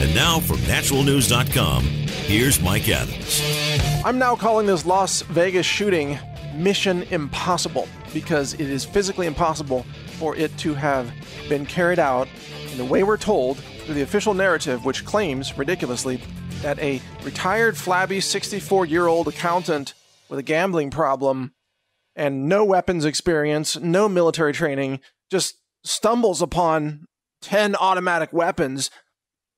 And now from naturalnews.com, here's Mike Adams. I'm now calling this Las Vegas shooting Mission Impossible because it is physically impossible for it to have been carried out in the way we're told through the official narrative, which claims, ridiculously, that a retired, flabby 64-year-old accountant with a gambling problem and no weapons experience, no military training, just stumbles upon 10 automatic weapons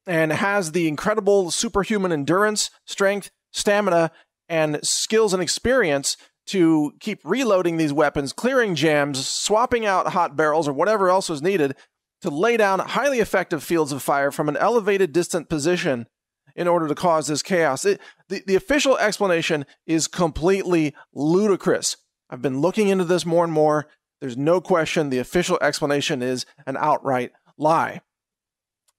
and has the incredible superhuman endurance, strength, stamina, and skills and experience to keep reloading these weapons, clearing jams, swapping out hot barrels or whatever else was needed to lay down highly effective fields of fire from an elevated, distant position in order to cause this chaos. The official explanation is completely ludicrous. I've been looking into this more and more. There's no question the official explanation is an outright lie.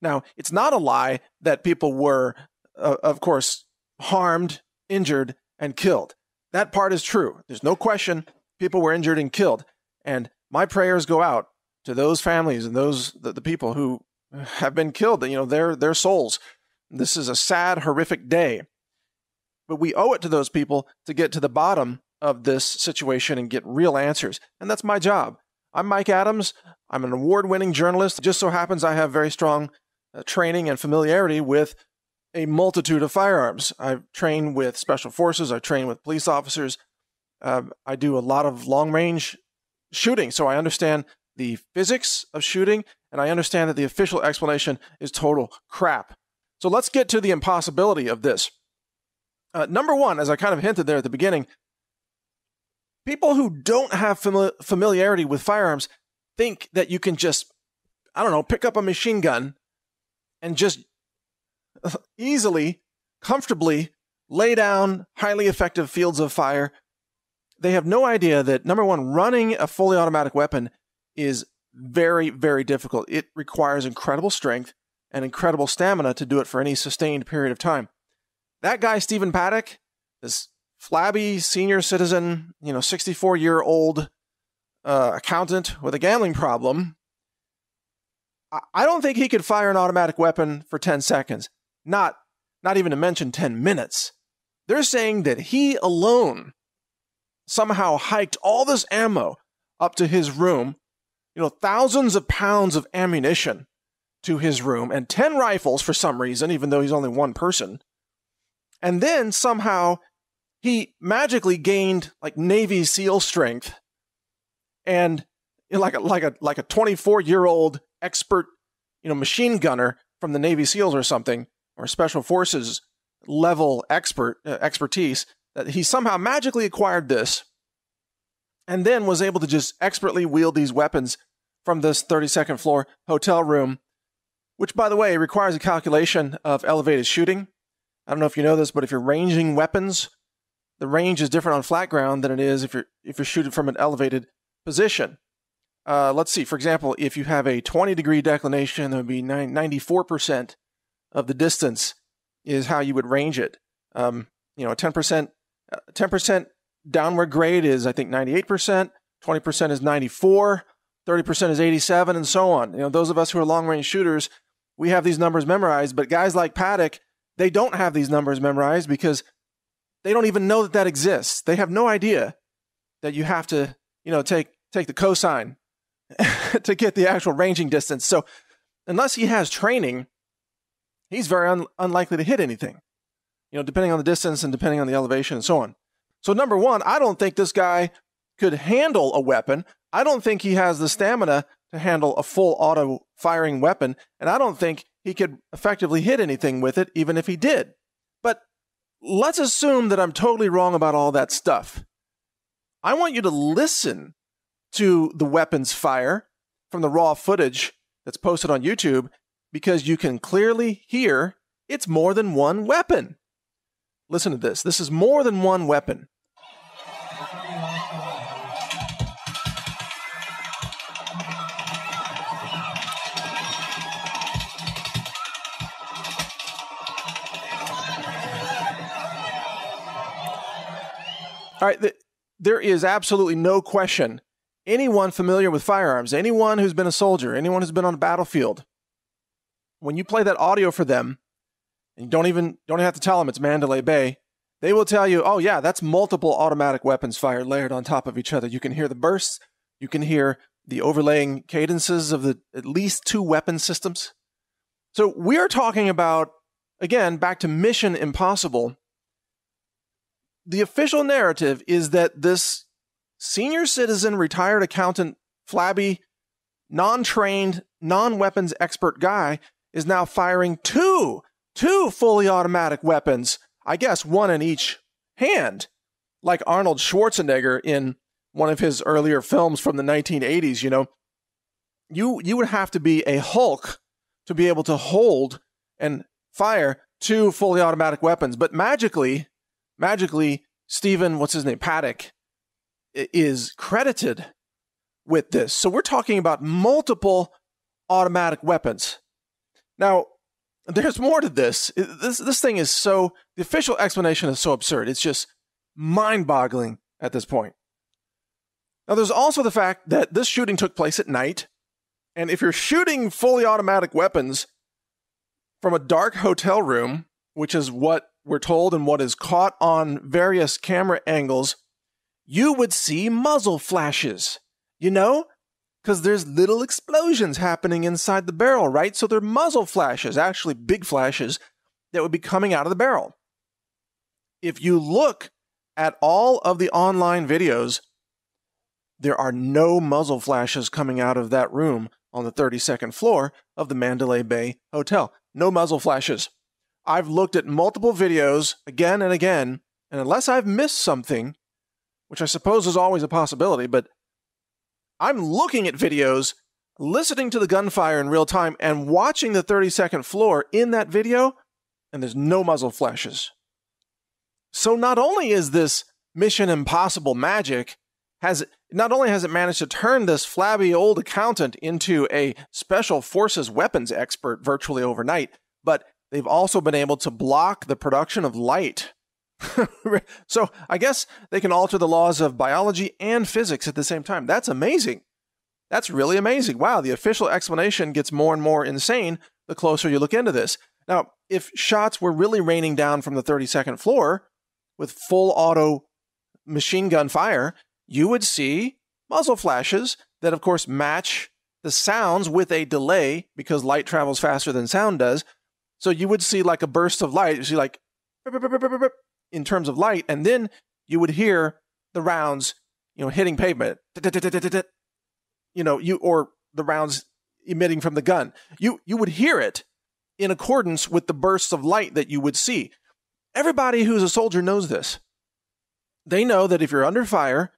Now, it's not a lie that people were, of course, harmed, injured, and killed. That part is true. There's no question people were injured and killed. And my prayers go out to those families and the people who have been killed, their souls. This is a sad, horrific day. But we owe it to those people to get to the bottom of this situation and get real answers. And that's my job. I'm Mike Adams. I'm an award-winning journalist. It just so happens I have very strong training and familiarity with a multitude of firearms. I've trained with special forces. I've trained with police officers. I do a lot of long-range shooting, so I understand the physics of shooting, and I understand that the official explanation is total crap. So let's get to the impossibility of this. Number one, as I kind of hinted there at the beginning, people who don't have familiarity with firearms think that you can just, pick up a machine gun and just easily, comfortably lay down highly effective fields of fire. They have no idea that, number one, running a fully automatic weapon is very, very difficult. It requires incredible strength and incredible stamina to do it for any sustained period of time. That guy, Stephen Paddock, this flabby senior citizen, 64-year-old accountant with a gambling problem, I don't think he could fire an automatic weapon for 10 seconds. Not even to mention 10 minutes. They're saying that he alone somehow hiked all this ammo up to his room, thousands of pounds of ammunition to his room, and 10 rifles for some reason, even though he's only one person. And then somehow he magically gained like Navy SEAL strength and like a 24-year-old expert, machine gunner from the Navy SEALs or something, or special forces level expertise, that he somehow magically acquired this and then was able to just expertly wield these weapons from this 32nd floor hotel room, which, by the way, requires a calculation of elevated shooting. I don't know if you know this, but if you're ranging weapons, the range is different on flat ground than it is if you're shooting from an elevated position. Let's see, for example, if you have a 20-degree declination, that would be 94% of the distance is how you would range it. 10% downward grade is, I think, 98%, 20% is 94, 30% is 87, and so on. Those of us who are long-range shooters, we have these numbers memorized, but guys like Paddock, they don't have these numbers memorized because they don't even know that exists. They have no idea that you have to, take the cosine to get the actual ranging distance. So unless he has training, he's very unlikely to hit anything, depending on the distance and depending on the elevation and so on. So number one, I don't think this guy could handle a weapon. I don't think he has the stamina to handle a full auto firing weapon. And I don't think he could effectively hit anything with it, even if he did. But let's assume that I'm totally wrong about all that stuff. I want you to listen to the weapons fire from the raw footage that's posted on YouTube, because you can clearly hear it's more than one weapon. Listen to this. This is more than one weapon. All right, there is absolutely no question. Anyone familiar with firearms, anyone who's been a soldier, anyone who's been on a battlefield, when you play that audio for them, and you don't even have to tell them it's Mandalay Bay. They will tell you, oh yeah, that's multiple automatic weapons fired layered on top of each other. You can hear the bursts. You can hear the overlaying cadences of the at least 2 weapon systems. So we are talking about, again, back to Mission Impossible. The official narrative is that this senior citizen, retired accountant, flabby, non-trained, non-weapons expert guy is now firing two fully automatic weapons, I guess one in each hand, like Arnold Schwarzenegger in one of his earlier films from the 1980s. You know, you would have to be a Hulk to be able to hold and fire 2 fully automatic weapons. But magically, Stephen, what's his name, Paddock, is credited with this. So we're talking about multiple automatic weapons. Now, there's more to this. This thing is so, the official explanation is so absurd. It's just mind-boggling at this point. Now, there's also the fact that this shooting took place at night. And if you're shooting fully automatic weapons from a dark hotel room, which is what we're told and what is caught on various camera angles, you would see muzzle flashes, you know? Because there's little explosions happening inside the barrel, right? So they're muzzle flashes, actually big flashes, that would be coming out of the barrel. If you look at all of the online videos, there are no muzzle flashes coming out of that room on the 32nd floor of the Mandalay Bay Hotel. No muzzle flashes. I've looked at multiple videos again and again, and unless I've missed something, which I suppose is always a possibility, but I'm looking at videos, listening to the gunfire in real time, and watching the 32nd floor in that video, and there's no muzzle flashes. So not only is this Mission Impossible magic, not only has it managed to turn this flabby old accountant into a special forces weapons expert virtually overnight, but they've also been able to block the production of light. So I guess they can alter the laws of biology and physics at the same time. That's amazing. That's really amazing. Wow, the official explanation gets more and more insane the closer you look into this. Now, if shots were really raining down from the 32nd floor with full auto machine gun fire, you would see muzzle flashes that, of course, match the sounds with a delay because light travels faster than sound does. So you would see like a burst of light. You see like in terms of light, and then you would hear the rounds, hitting pavement. Or the rounds emitting from the gun. You would hear it in accordance with the bursts of light that you would see. Everybody who's a soldier knows this. They know that if you're under fire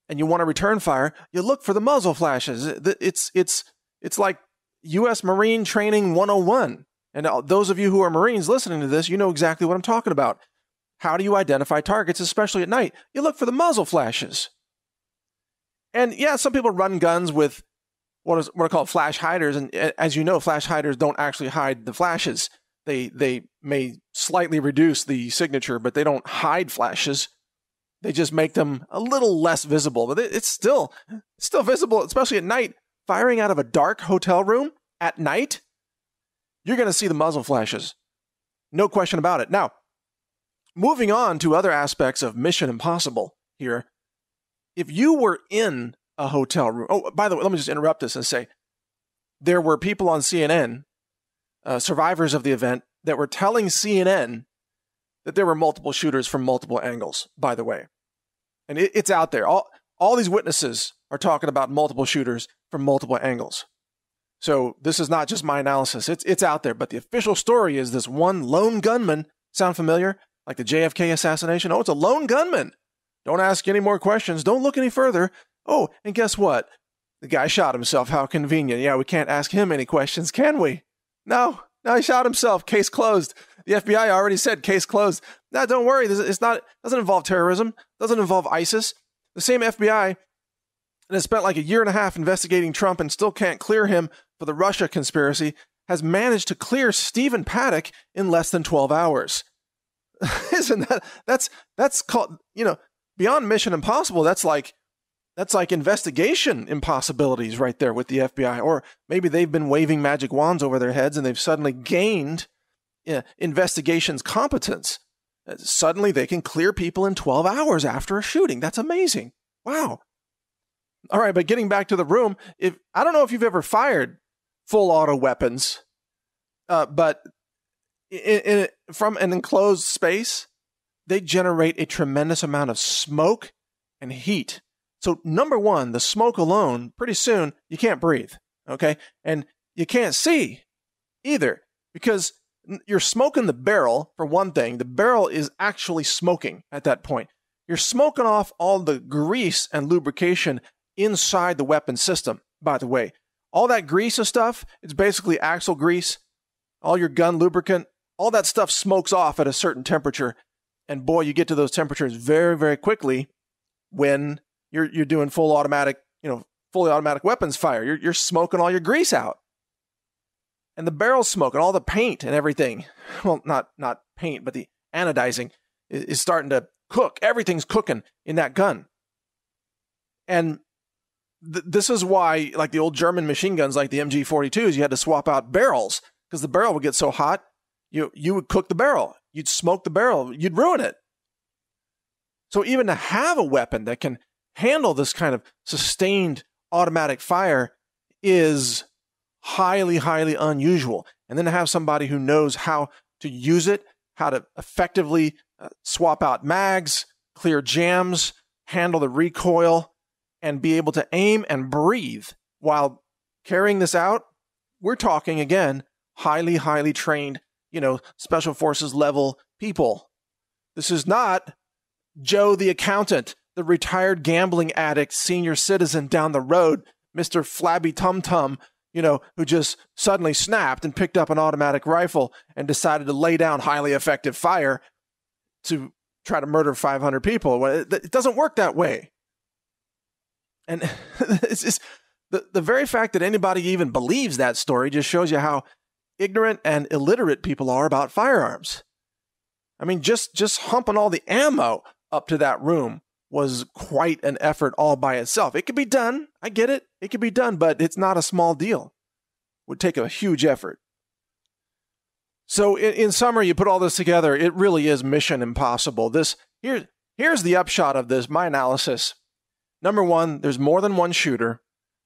and you want to return fire, you look for the muzzle flashes. It's like U.S. Marine Training 101. And those of you who are Marines listening to this, you know exactly what I'm talking about. How do you identify targets, especially at night? You look for the muzzle flashes. And yeah, some people run guns with what are called flash hiders. And as you know, flash hiders don't actually hide the flashes. They may slightly reduce the signature, but they don't hide flashes. They just make them a little less visible. But it's still visible, especially at night. Firing out of a dark hotel room at night, you're going to see the muzzle flashes. No question about it. Now, moving on to other aspects of Mission Impossible here. If you were in a hotel room... Oh, by the way, let me just interrupt this and say, there were people on CNN, survivors of the event, that were telling CNN that there were multiple shooters from multiple angles, by the way. And it's out there. All these witnesses are talking about multiple shooters from multiple angles. So this is not just my analysis. It's out there. But the official story is this one lone gunman. Sound familiar? Like the JFK assassination? Oh, it's a lone gunman. Don't ask any more questions. Don't look any further. Oh, and guess what? The guy shot himself. How convenient. Yeah, we can't ask him any questions, can we? No, he shot himself. Case closed. The FBI already said case closed. No, don't worry. Doesn't involve terrorism. Doesn't involve ISIS. The same FBI that has spent like a year and a half investigating Trump and still can't clear him for the Russia conspiracy has managed to clear Stephen Paddock in less than 12 hours. Isn't that's called, beyond Mission Impossible, that's like investigation impossibilities right there with the FBI. Or maybe they've been waving magic wands over their heads and they've suddenly gained investigations competence. Suddenly they can clear people in 12 hours after a shooting. That's amazing. Wow. All right, but getting back to the room, I don't know if you've ever fired full auto weapons, but from an enclosed space, they generate a tremendous amount of smoke and heat. So number one, the smoke alone, pretty soon you can't breathe, okay? And you can't see either, because you're smoking the barrel, for one thing. The barrel is actually smoking at that point. You're smoking off all the grease and lubrication inside the weapon system, by the way. All that grease and stuff, it's basically axle grease, all your gun lubricant, all that stuff smokes off at a certain temperature. And boy, you get to those temperatures very, very quickly when you're doing fully automatic weapons fire. You're smoking all your grease out. And the barrel's smoking, all the paint and everything. Well, not paint, but the anodizing is starting to cook. Everything's cooking in that gun. And this is why, like the old German machine guns, like the MG42s, you had to swap out barrels because the barrel would get so hot, you would cook the barrel. You'd smoke the barrel. You'd ruin it. So even to have a weapon that can handle this kind of sustained automatic fire is highly, highly unusual. And then to have somebody who knows how to use it, how to effectively swap out mags, clear jams, handle the recoil, and be able to aim and breathe while carrying this out, we're talking, again, highly, highly trained, special forces level people. This is not Joe the accountant, the retired gambling addict, senior citizen down the road, Mr. Flabby Tum Tum, who just suddenly snapped and picked up an automatic rifle and decided to lay down highly effective fire to try to murder 500 people. Well, it doesn't work that way. And it's just, the very fact that anybody even believes that story just shows you how ignorant and illiterate people are about firearms. I mean, just humping all the ammo up to that room was quite an effort all by itself. It could be done. I get it. It could be done, but it's not a small deal. It would take a huge effort. So in summary, you put all this together, it really is mission impossible. Here's the upshot of this, my analysis. Number one, there's more than one shooter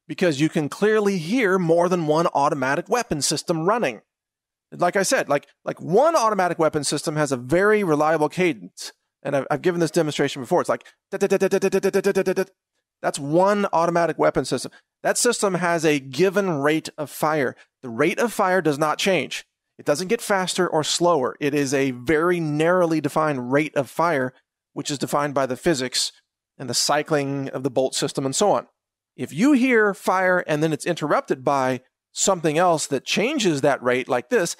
because you can clearly hear more than one automatic weapon system running. Like I said, like one automatic weapon system has a very reliable cadence. And I've given this demonstration before. It's like, that's one automatic weapon system. That system has a given rate of fire. The rate of fire does not change. It doesn't get faster or slower. It is a very narrowly defined rate of fire, which is defined by the physics and the cycling of the bolt system and so on. If you hear fire and then it's interrupted by something else that changes that rate like this,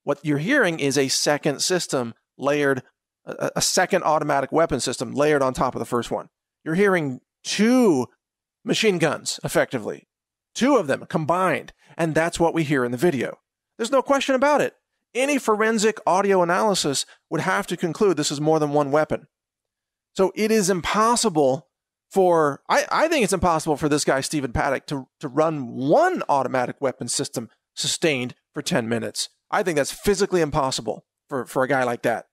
what you're hearing is a second system layered, a second automatic weapon system layered on top of the first one. You're hearing two machine guns, effectively. Two of them combined. And that's what we hear in the video. There's no question about it. Any forensic audio analysis would have to conclude this is more than one weapon. So it is impossible for, I think it's impossible for this guy, Stephen Paddock, to run one automatic weapon system sustained for 10 minutes. I think that's physically impossible for a guy like that.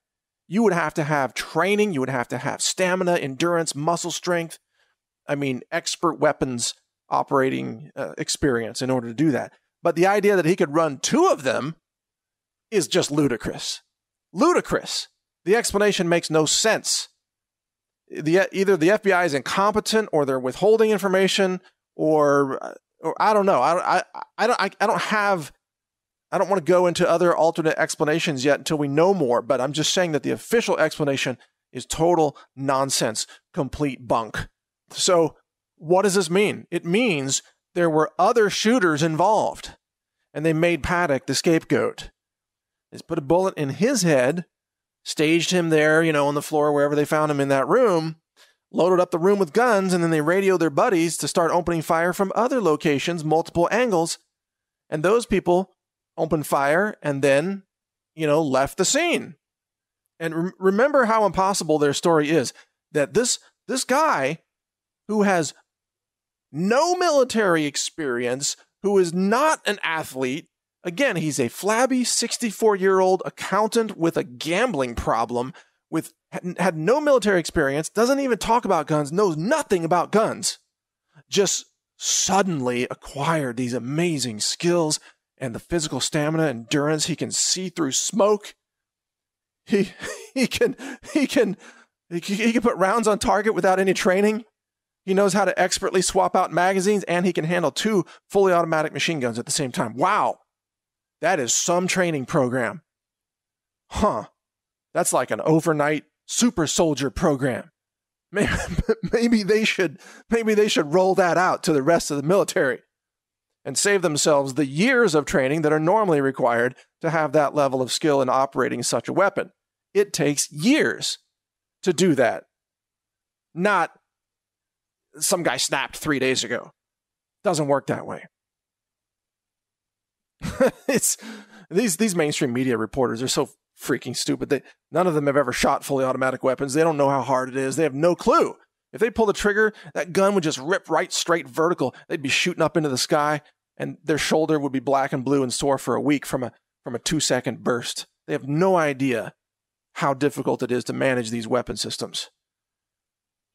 You would have to have training. You would have to have stamina, endurance, muscle strength. I mean, expert weapons operating experience in order to do that. But the idea that he could run two of them is just ludicrous. Ludicrous. The explanation makes no sense. Either the FBI is incompetent or they're withholding information or I don't know. I don't want to go into other alternate explanations yet until we know more, but I'm just saying that the official explanation is total nonsense, complete bunk. So what does this mean? It means there were other shooters involved, and they made Paddock the scapegoat. They put a bullet in his head, staged him there, on the floor, wherever they found him in that room, loaded up the room with guns, and then they radioed their buddies to start opening fire from other locations, multiple angles, and those people opened fire and then, left the scene. And remember how impossible their story is, that this guy who has no military experience, who is not an athlete. Again, he's a flabby 64-year-old accountant with a gambling problem, had no military experience, doesn't even talk about guns, knows nothing about guns, just suddenly acquired these amazing skills and the physical stamina, endurance. He can see through smoke. He can put rounds on target without any training. He knows how to expertly swap out magazines, and he can handle 2 fully automatic machine guns at the same time. Wow. That is some training program. That's like an overnight super soldier program. Maybe they should roll that out to the rest of the military and save themselves the years of training that are normally required to have that level of skill in operating such a weapon. It takes years to do that. Not some guy snapped 3 days ago. Doesn't work that way. It's these mainstream media reporters are so freaking stupid. None of them have ever shot fully automatic weapons. They don't know how hard it is. They have no clue. If they pull the trigger, that gun would just rip right straight vertical. They'd be shooting up into the sky, and their shoulder would be black and blue and sore for a week from a 2-second burst. They have no idea how difficult it is to manage these weapon systems.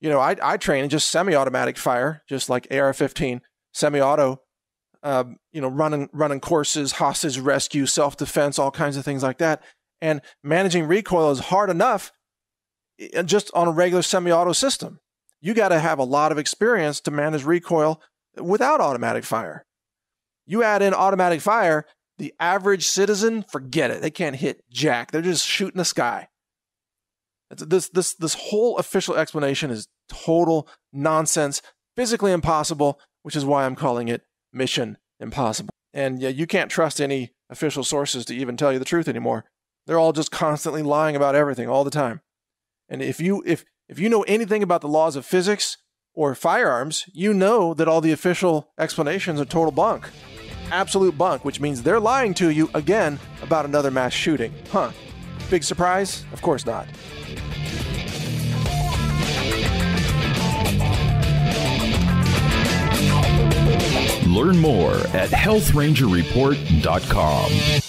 You know, I train in just semi-automatic fire, just like AR-15, semi-auto, running courses, hostage rescue, self-defense, all kinds of things like that. And managing recoil is hard enough just on a regular semi-auto system. You got to have a lot of experience to manage recoil without automatic fire. You add in automatic fire, the average citizen, forget it. They can't hit jack. They're just shooting the sky. This whole official explanation is total nonsense, physically impossible, which is why I'm calling it Mission Impossible. And yeah, you can't trust any official sources to even tell you the truth anymore. They're all just constantly lying about everything all the time. And if you know anything about the laws of physics or firearms, you know that all the official explanations are total bunk. Absolute bunk, which means they're lying to you again about another mass shooting. Big surprise? Of course not. Learn more at healthrangerreport.com.